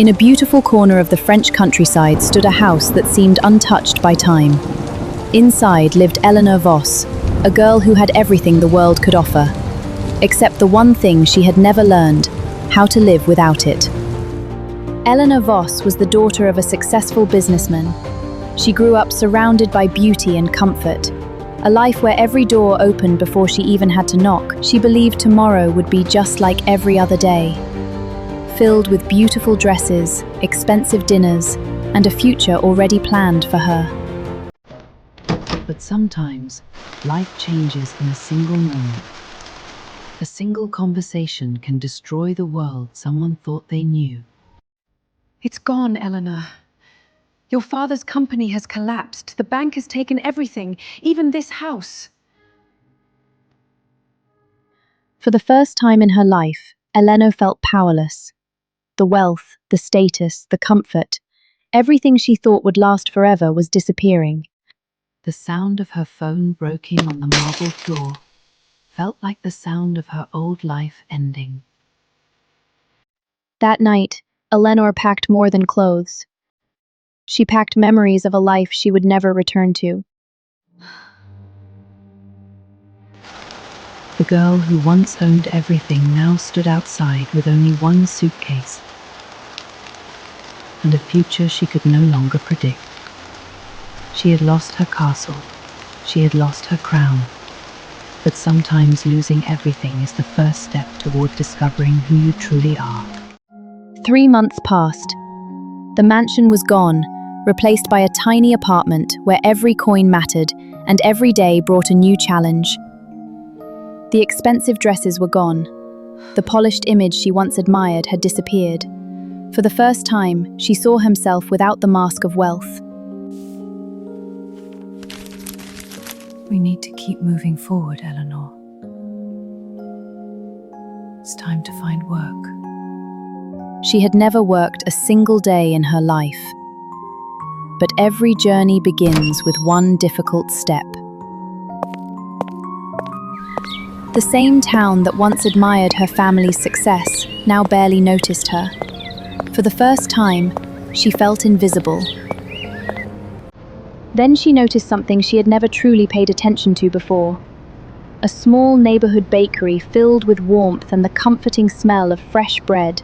In a beautiful corner of the French countryside stood a house that seemed untouched by time. Inside lived Eleanor Voss, a girl who had everything the world could offer, except the one thing she had never learned: how to live without it. Eleanor Voss was the daughter of a successful businessman. She grew up surrounded by beauty and comfort, a life where every door opened before she even had to knock. She believed tomorrow would be just like every other day, filled with beautiful dresses, expensive dinners, and a future already planned for her. But sometimes, life changes in a single moment. A single conversation can destroy the world someone thought they knew. It's gone, Eleanor. Your father's company has collapsed. The bank has taken everything, even this house. For the first time in her life, Eleanor felt powerless. The wealth, the status, the comfort, everything she thought would last forever was disappearing. The sound of her phone breaking on the marble floor felt like the sound of her old life ending. That night, Eleanor packed more than clothes. She packed memories of a life she would never return to. The girl who once owned everything now stood outside with only one suitcase and a future she could no longer predict. She had lost her castle, she had lost her crown, but sometimes losing everything is the first step toward discovering who you truly are. 3 months passed. The mansion was gone, replaced by a tiny apartment where every coin mattered and every day brought a new challenge. The expensive dresses were gone. The polished image she once admired had disappeared. For the first time, she saw herself without the mask of wealth. We need to keep moving forward, Eleanor. It's time to find work. She had never worked a single day in her life. But every journey begins with one difficult step. The same town that once admired her family's success now barely noticed her. For the first time, she felt invisible. Then she noticed something she had never truly paid attention to before. A small neighborhood bakery filled with warmth and the comforting smell of fresh bread.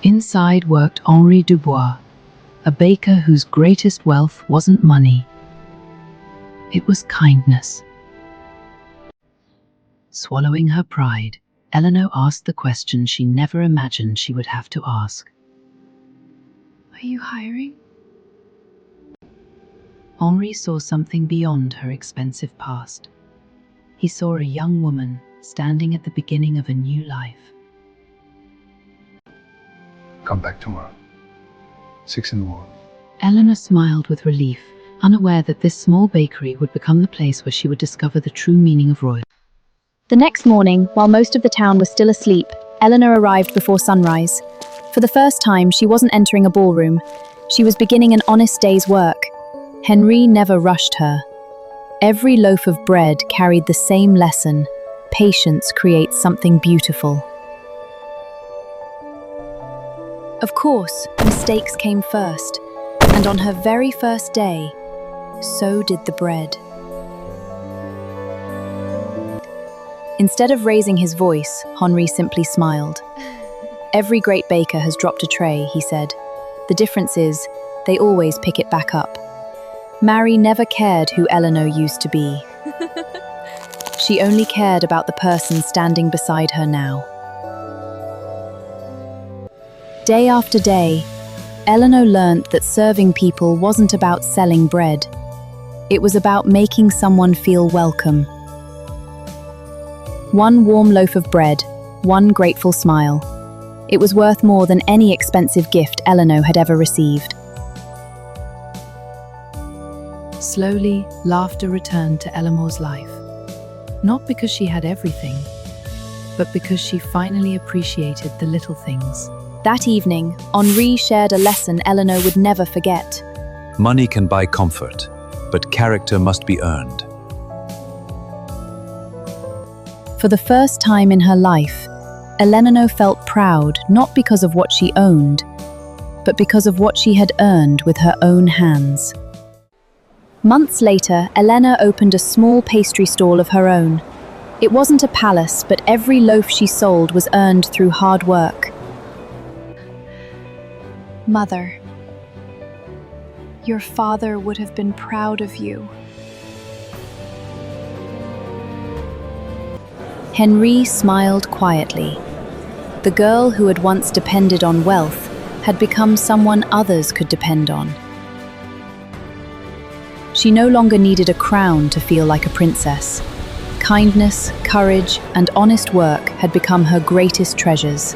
Inside worked Henri Dubois, a baker whose greatest wealth wasn't money. It was kindness. Swallowing her pride, Eleanor asked the question she never imagined she would have to ask. Are you hiring? Henri saw something beyond her expensive past. He saw a young woman standing at the beginning of a new life. Come back tomorrow. 6 in the morning. Eleanor smiled with relief, unaware that this small bakery would become the place where she would discover the true meaning of royalty. The next morning, while most of the town was still asleep, Eleanor arrived before sunrise. For the first time, she wasn't entering a ballroom. She was beginning an honest day's work. Henri never rushed her. Every loaf of bread carried the same lesson: patience creates something beautiful. Of course, mistakes came first, and on her very first day, so did the bread. Instead of raising his voice, Henri simply smiled. Every great baker has dropped a tray, he said. The difference is, they always pick it back up. Marie never cared who Eleanor used to be. She only cared about the person standing beside her now. Day after day, Eleanor learnt that serving people wasn't about selling bread. It was about making someone feel welcome. One warm loaf of bread, one grateful smile. It was worth more than any expensive gift Eleanor had ever received. Slowly, laughter returned to Eleanor's life. Not because she had everything, but because she finally appreciated the little things. That evening, Henri shared a lesson Eleanor would never forget. Money can buy comfort, but character must be earned. For the first time in her life, Elena felt proud not because of what she owned, but because of what she had earned with her own hands. Months later, Elena opened a small pastry stall of her own. It wasn't a palace, but every loaf she sold was earned through hard work. Mother, your father would have been proud of you. Henri smiled quietly. The girl who had once depended on wealth had become someone others could depend on. She no longer needed a crown to feel like a princess. Kindness, courage, and honest work had become her greatest treasures.